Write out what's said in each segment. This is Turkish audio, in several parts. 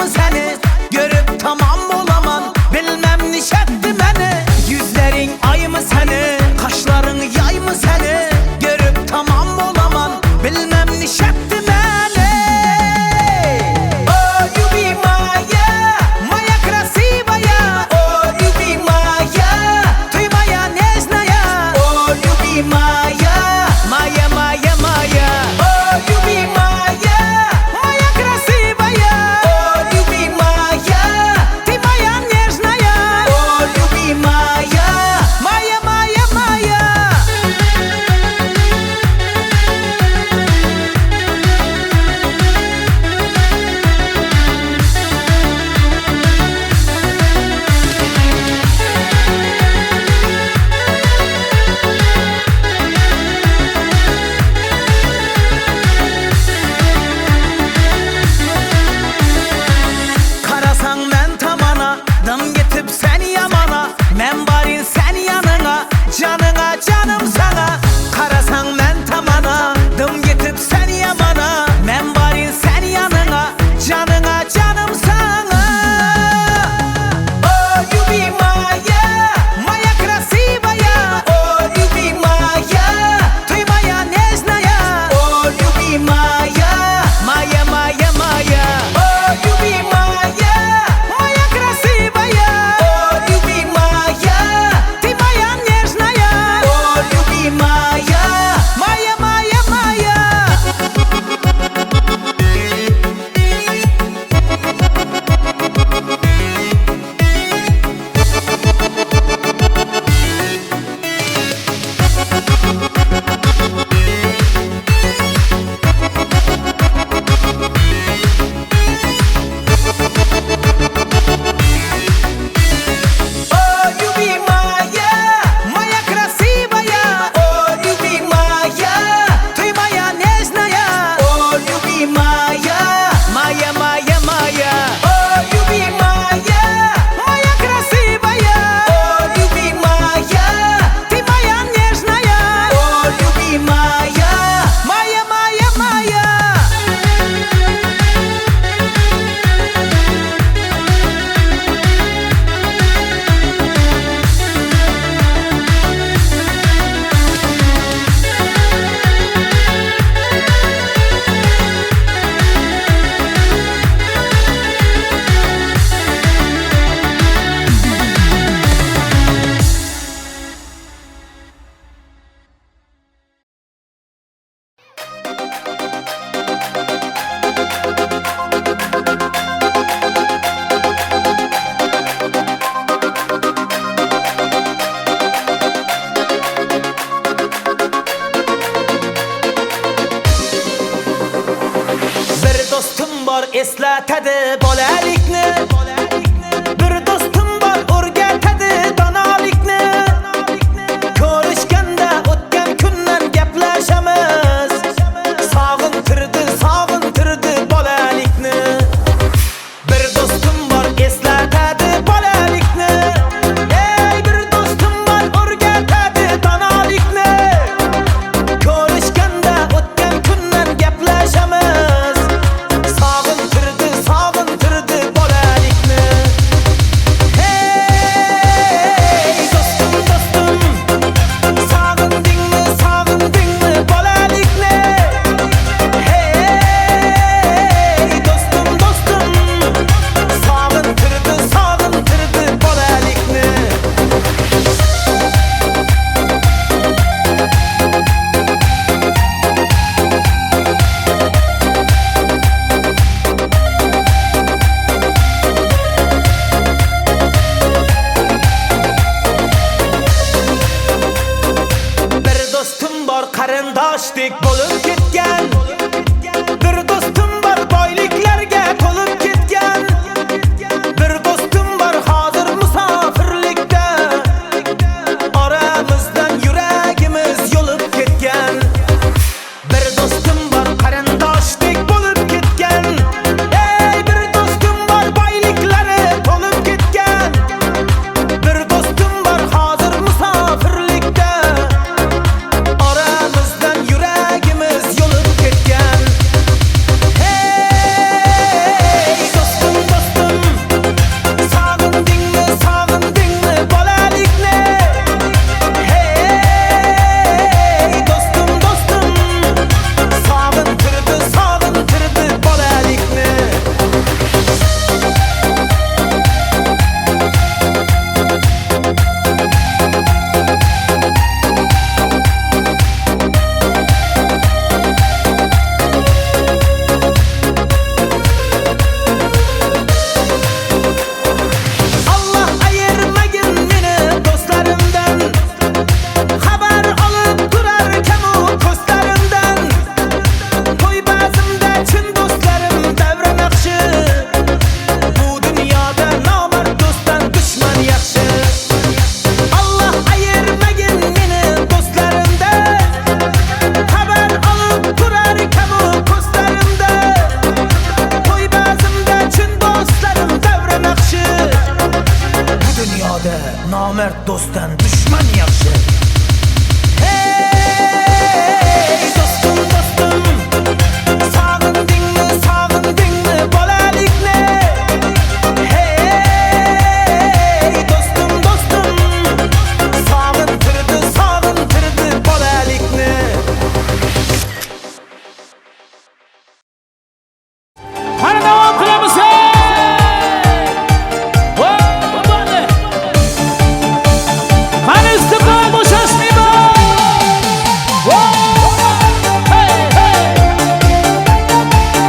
mı seni? Görüp tamam olaman, bilmem nişetti beni. Yüzlerin ay mı seni? Kaşların yay mı seni? Görüp tamam olaman, bilmem nişetti beni. Oh you be Maya, Maya красивая. Oh you be Maya, ты моя нежная. Oh you be Maya, Maya, Maya, Maya. Oh you be Maya, Maya красивая. Oh you be Maya, ты моя нежная. Oh you be Maya, Maya, Maya, Maya. Karasan men tamana, dım getip sen yamana. Men barin sen yanına, canına canım sana. Karasan men tamana, dım getip sen yamana. Men barin sen yanına, canına canım sana. Oh you be Maya, Maya красивая. Oh you be Maya, ты моя нежная. Oh you be Maya, Maya, Maya, Maya. Oh you be Maya, Maya красивая. Oh you be Maya, ты моя нежная. Oh you be Maya, Maya, Maya, Maya. Oh you be Maya, Maya красивая. Oh you be Maya, ты моя нежная. Oh you be Maya, Maya, Maya, Maya. Oh you be Maya, Maya красивая. Oh you be Maya, ты моя нежная. Oh you be Maya, Maya, Maya, Maya. Bir dostum var eslatadi bolalikni. Bir dostum var o'rgatadi donolikni. Ko'rishganda o'tgan kundan gaplashamiz. Sog'intirdi bolalikni. Bir dostum var eslatadi bolalikni. Ey bir dostum var o'rgatadi donolikni. Ko'rishganda o'tgan kundan gaplashamiz. Sog'intirdi bolalikni. namert dostdan düşman yaxshi. Hey dostum dostum, sog'indingmi bolalikni? Hey dostum dostum, sog'intirdi bolalikni. Qani davom qilamiz. Qani istiqlol bo'shashmaydi. Hey hey.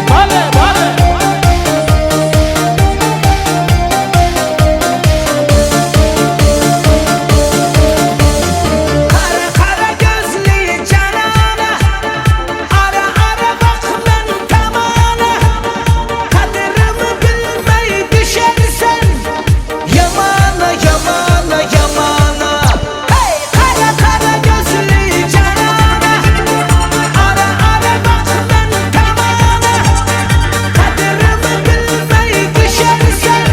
Bale bale. Qara qara gözli canana, ara ara bak men tamana. Kaderimi bilmey düşersen, yamana yamana yamana. Hey qara qara gözli canana, ara ara bak men tamana. Kaderimi bilmey düşersen,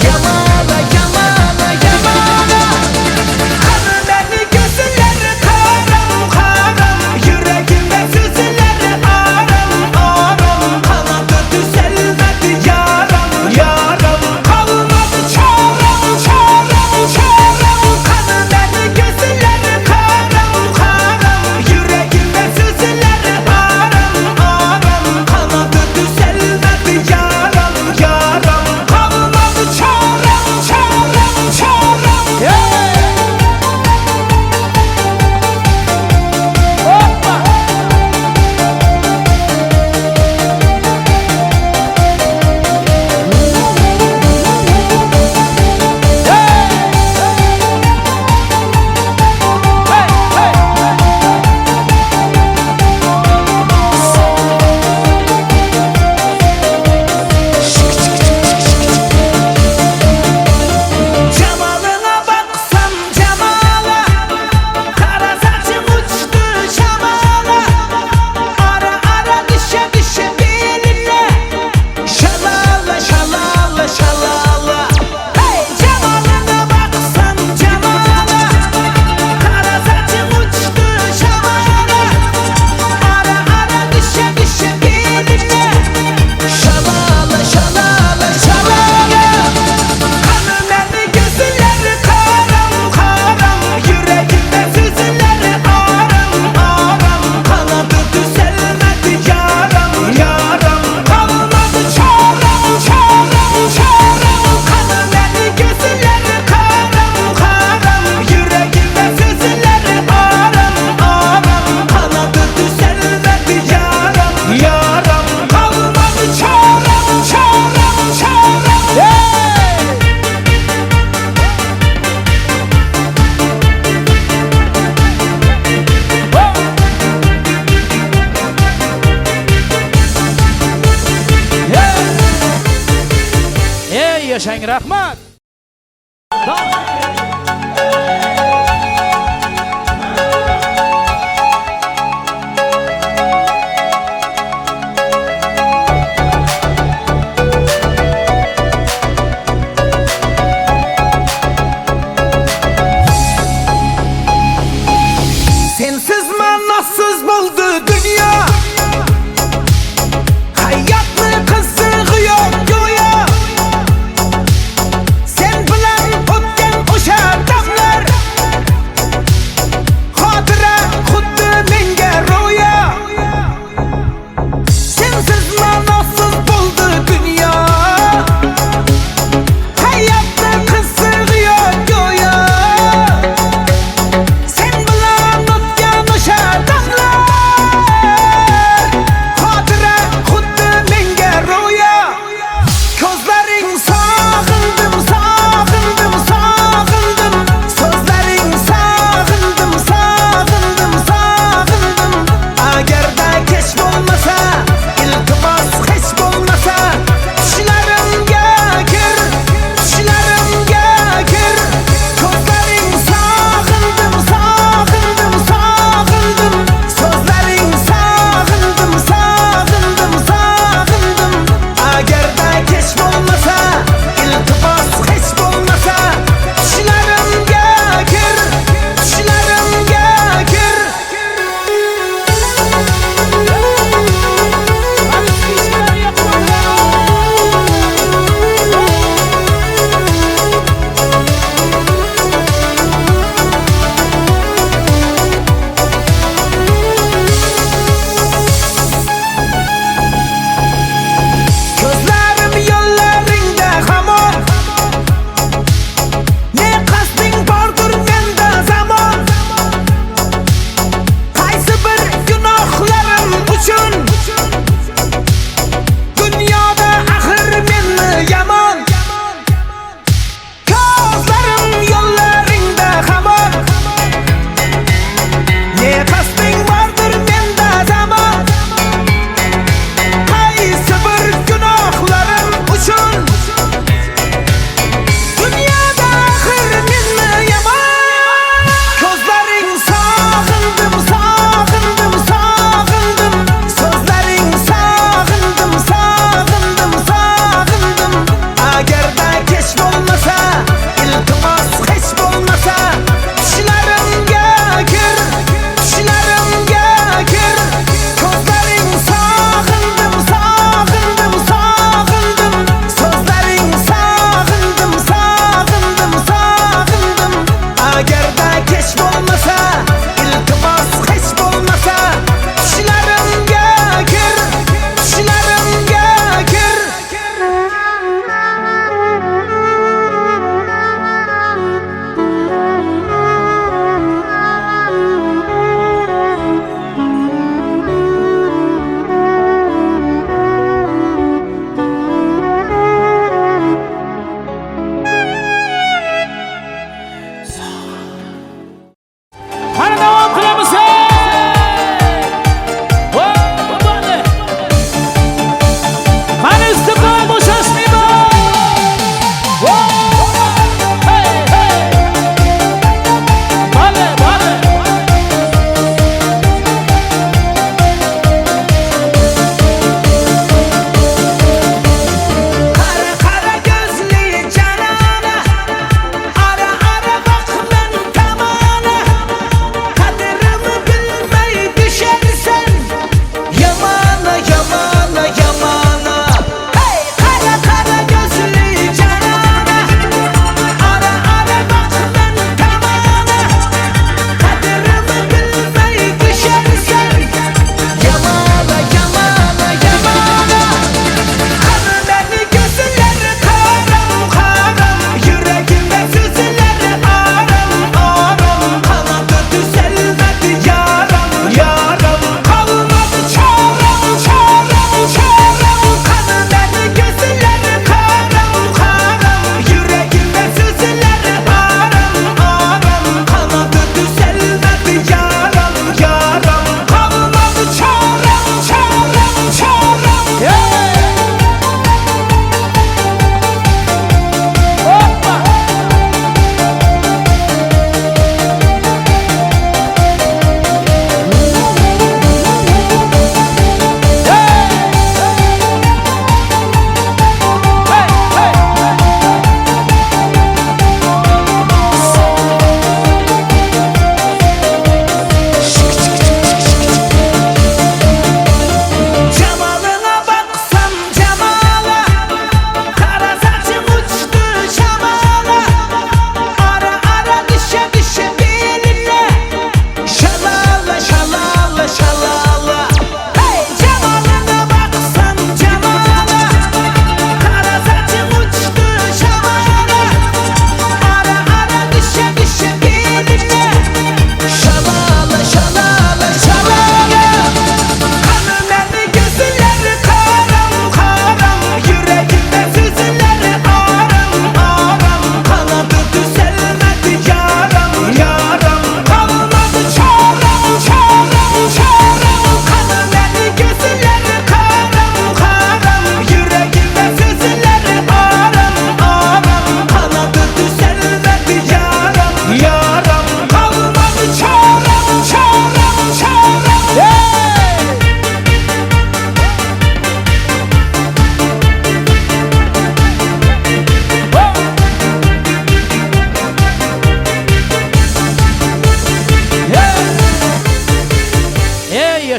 yamana yamana yamana. Kanı beni gözleri karam karam, yüreğimde sızıları aram aram. Kanadı düzelmedi yaram yaram, kalmadı çarem çarem çarem. Kanı beni gözleri karam karam, yüreğimde sızıları aram aram. Kanadı düzelmedi yaram yaram, kalmadı çarem çarem çarem. Hoppa. Cemalına baksam cemala, kara saçım uçtu şamala. Ara ara düşe düşe beline, şalala şalala şalala. Hey cemalına baksam cemala, kara saçım uçtu şamala. Ara ara düşe düşe beline, şalala şalala şalala. Kanı beni gözleri karam karam, yüreğimde sızıları aram aram. Kanadı düzelmedi yaram yaram, kalmadı çarem çarem çarem. Kanı beni gözleri karam karam, yüreğimde sızıları aram aram. Kanadı düzelmedi yaram yaram, kalmadı çarem çarem çarem. Ey yaşang, rahmat. Sensiz manasız buldu dünya, hayatlı kızığı yok güya. Sen bilen ötken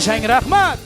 yashang, rahmat.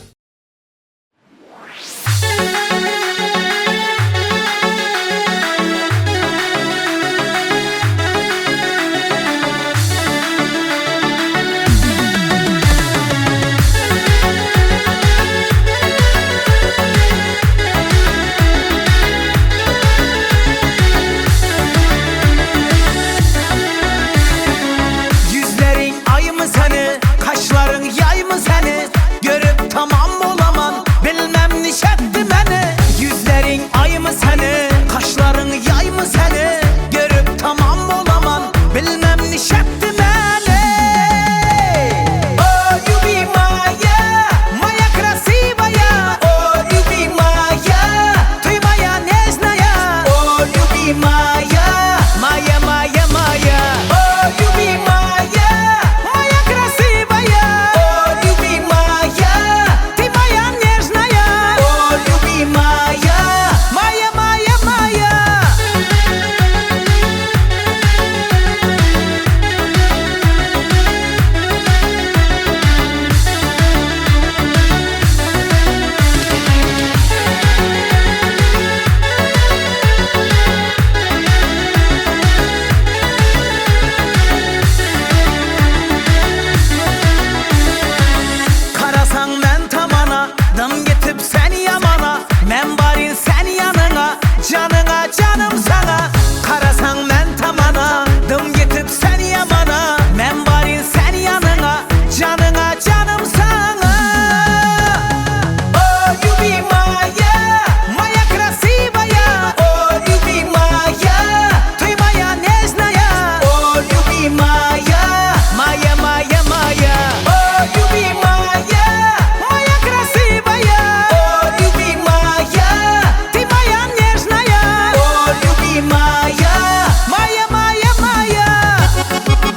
Yüzlerin ay mı seni, kaşların yay mı seni? Görüp tamam olamam, bilmem nişetti beni. Yüzlerin ay mı seni, kaşların yay mı seni? Görüp tamam olamam, bilmem nişetti beni. Oh you be Maya, Maya красивая. Oh you be Maya, ты моя нежная. Oh you be Maya, Maya, Maya, Maya. Oh you be Maya, Maya красивая. Oh you be Maya, ты моя нежная. Oh you be Maya, Maya, Maya, Maya. Karasan men tamana, dım getip sen yamana. Men barin sen yanına, canına canım sana. Karasan men tamana, dım getip sen yamana. Men barin sen yanına, canına canım sana. Oh you be Maya, Maya красивая. Oh you be Maya, ты моя нежная. Oh you be Maya, Maya, Maya, Maya. Oh you be Maya, Maya красивая. Oh you be Maya, ты моя нежная. Oh you be Maya, Maya, Maya, Maya. Oh you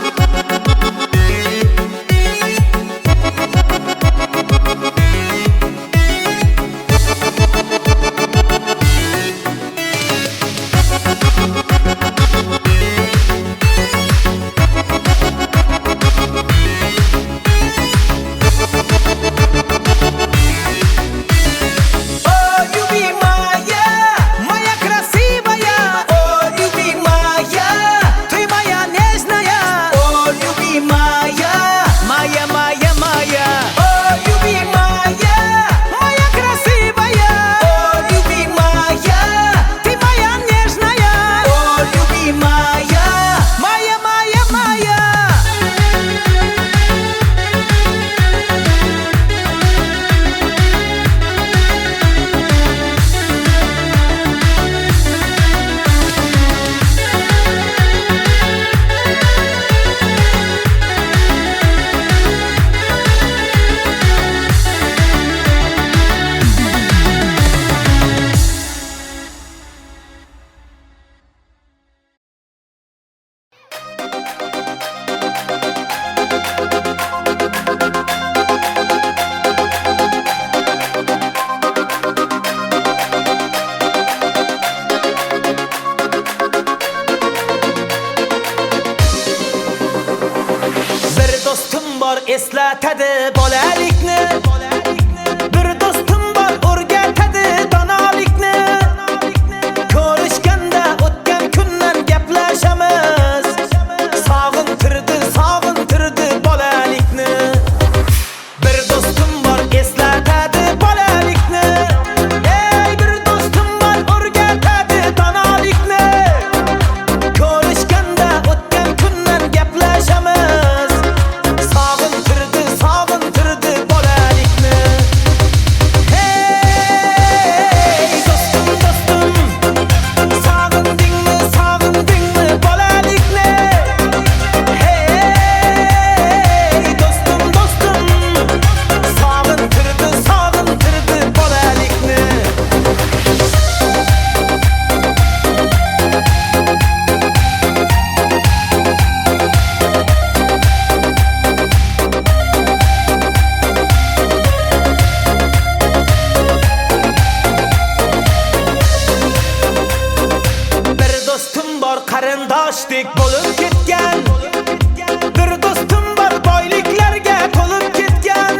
be Maya, Maya красивая. Oh you be Maya, ты моя нежная. Oh you be Maya, Maya, Maya, Maya. Oh you be Maya, Maya красивая. Oh you be Maya, ты моя нежная. Oh you be Maya, Maya, Maya, Maya. Bir dostum var eslatadi bolalikni. Bir dostum var o'rgatadi donolikni. Ko'rishganda o'tgan kundan gaplashamiz. Sog'intirdi bolalikni. Bir dostum var eslatadi bolalikni. Ey bir dostum var o'rgatadi donolikni. Ko'rishganda o'tgan kundan gaplashamiz. Sog'intirdi bolalikni. Hey dostum dostum, sog'indingmi bolalikni? Hey dostum dostum, sog'intirdi bolalikni. Bir dostum bor qarindoshdek bo'lib ketgan. Bir dostum bor boyliklarga to'lib ketgan.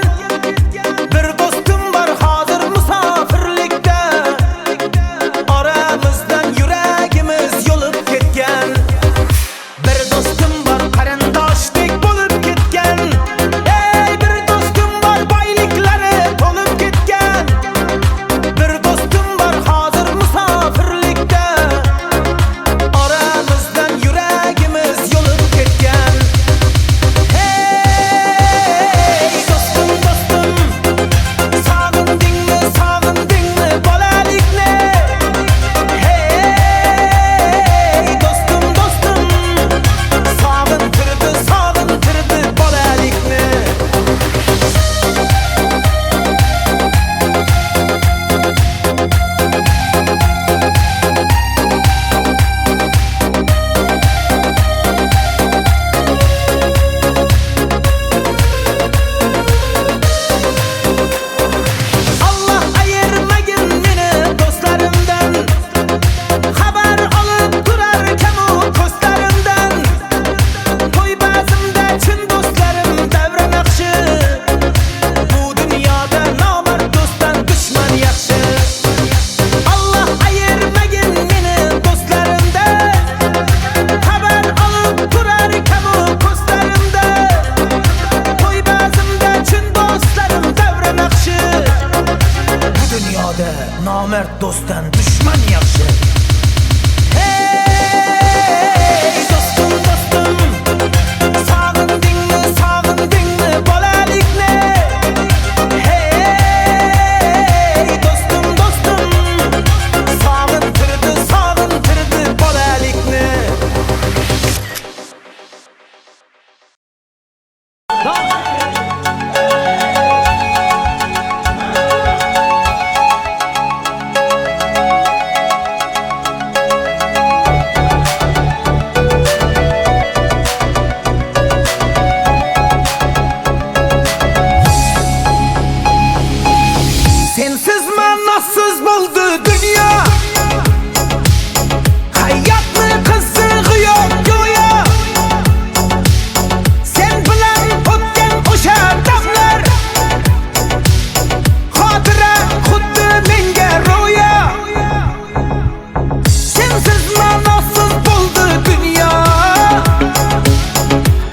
Sensiz manasız buldu dünya.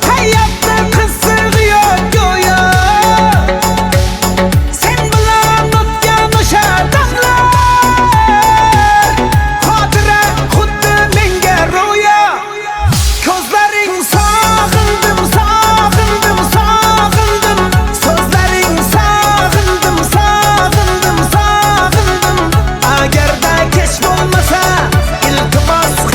Hayatta kısırıyor göya. Sen bilan o'tgan o'sha damlar xotira xuddi menga ro'yo. Ko'zlaring sog'indim, sog'indim, sog'indim. So'zlaring sog'indim, sog'indim, sog'indim. Agarda kech bo'lmasa iltimos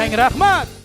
yaşayın, rahmat.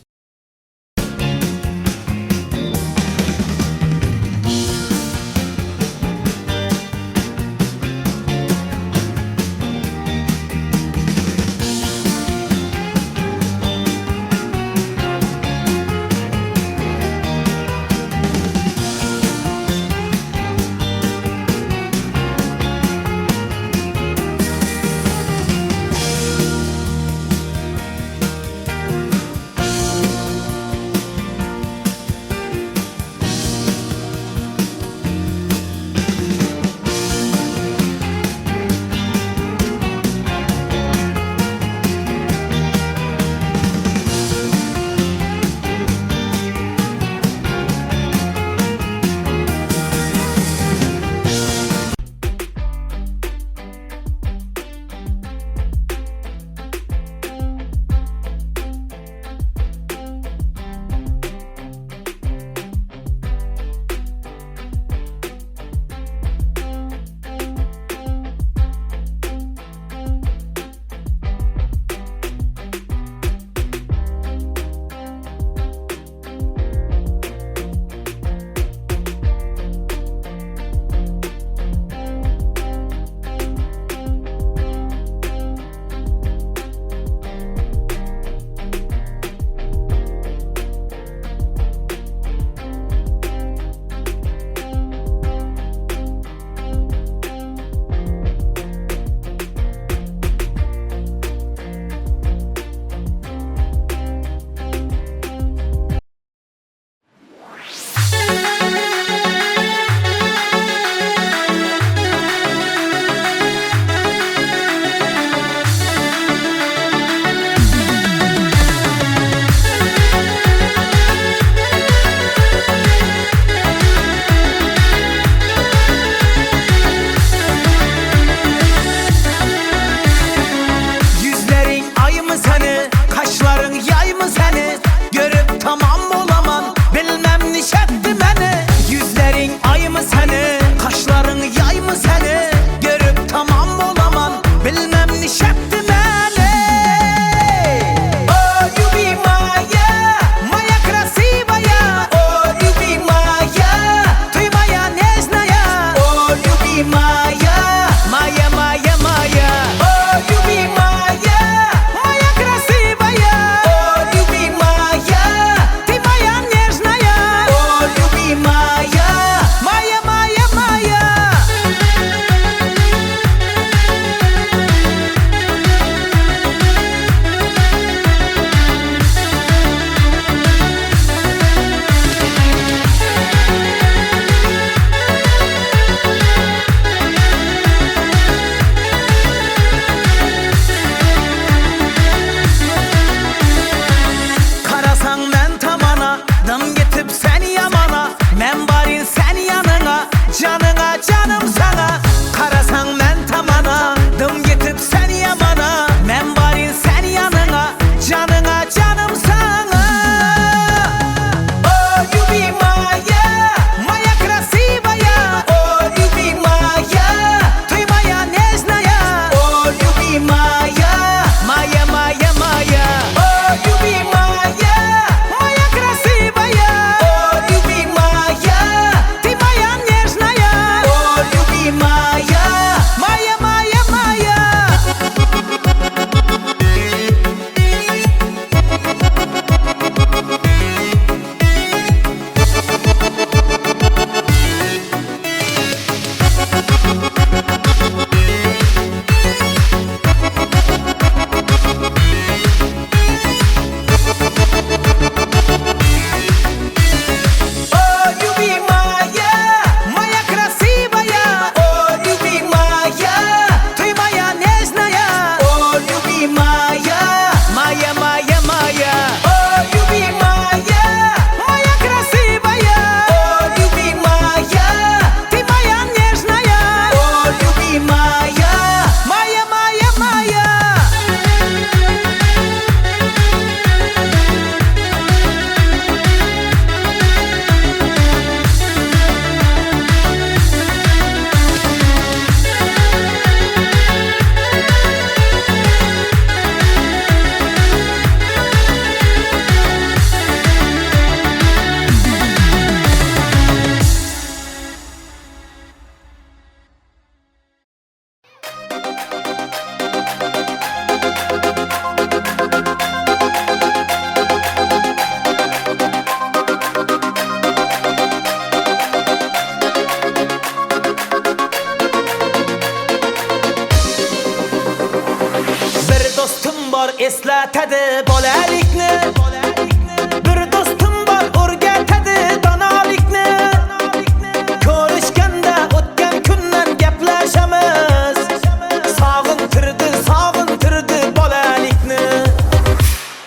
eslatadi bolalikni. Bir do'stim bor o'rgatadi donolikni. Ko'rishganda o'tgan kundan gaplashamiz. Sog'intirdi bolalikni.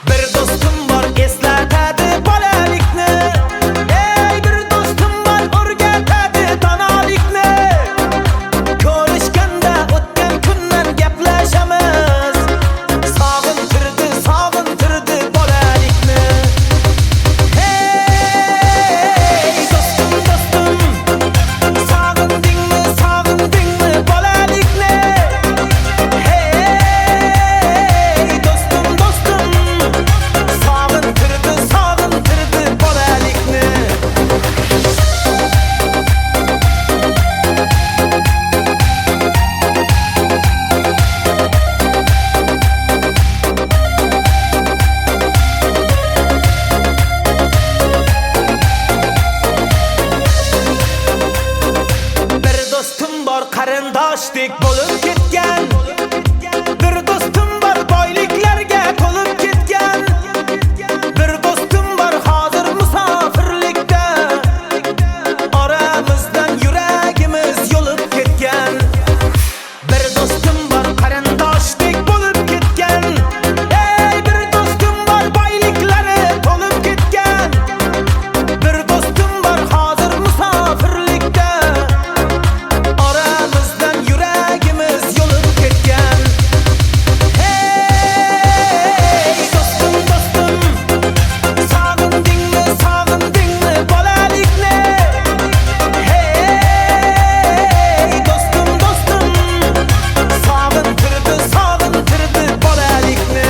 Bir do'stim bor eslatadi bolalikni. Ey bir do'stim bor o'rgatadi donolikni. Ko'rishganda o'tgan kundan gaplashamiz. Sog'intirdi bolalikni. Hey do'stim, sog'indingmi bolalikni? Hey do'stim, sog'intirdi bolalikni. Bir do'stim bor qarindoshdek bo'lib ketgan. Bir do'stim bor boyliklarga to'lib ketgan. Bir do'stim bor hozir musofirlikda. Oramizdan yuragimiz yo'lib ketgan. Bir do'stim bor qarindoshdek bo'lib ketgan. Ey bir do'stim bor boyliklari to'lib ketgan. Bir do'stim bor hozir musofirlikda. Oramizdan yuragimiz yo'lib ketgan. Hey do'stim, sog'indingmi bolalikni? Hey do'stim, sog'intirdi bolalikni.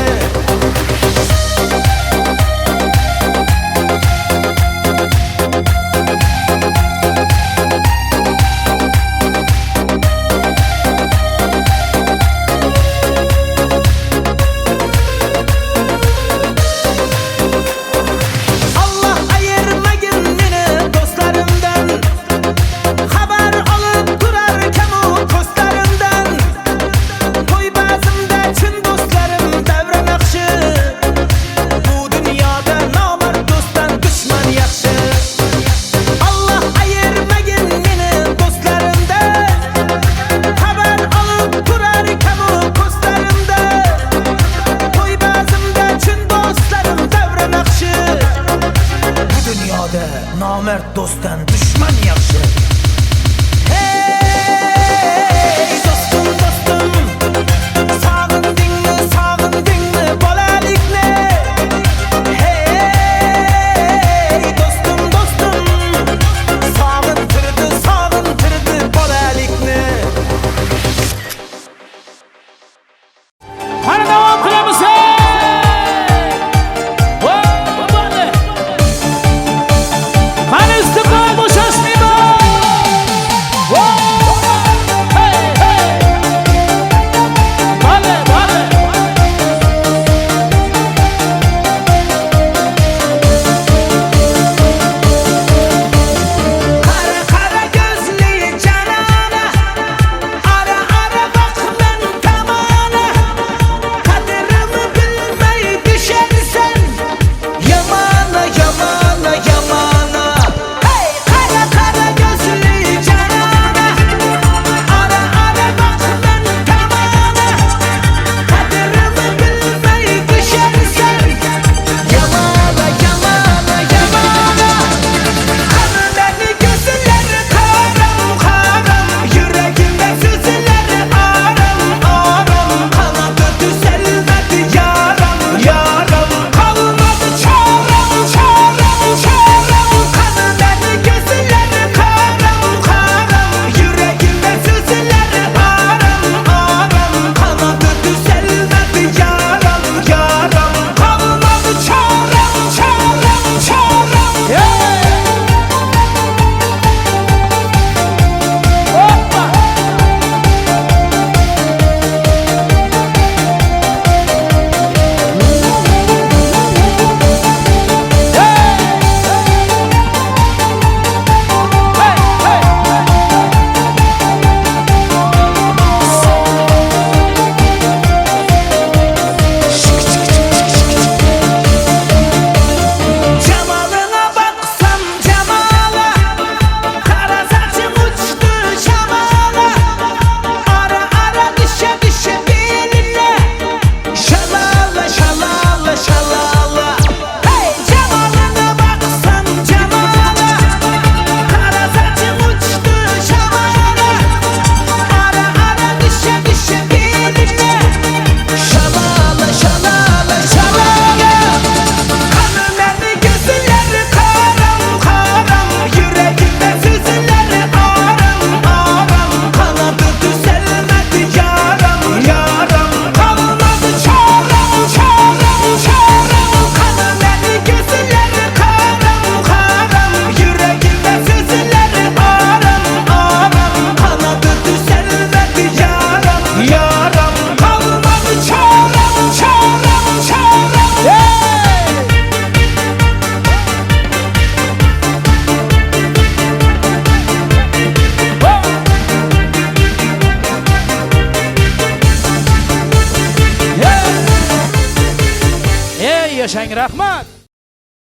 Allah ayırmagin meni do'stlarimdan. Xabar olib turarkan u ko'zlarimdan. To'y bazmda chin do'stlarim davra naqshi. Bu dunyoda nomard do'stdan dushman yaxshi. Allah ayirmagin meni do'stlarimdan. Xabar olib turarkan u ko'zlarimdan. To'y bazmda chin do'stlarim davra naqshi. Bu dunyoda nomard do'stdan dushman yaxshi. Hey do'stim, sog'indingmi bolalikni? Hey do'stim, sog'intirdi bolalikni. Qani davom qilamiz. Bo'ldi. Qani istiqbol bo'shashmayman. Hey, hey. yashang, rahmat.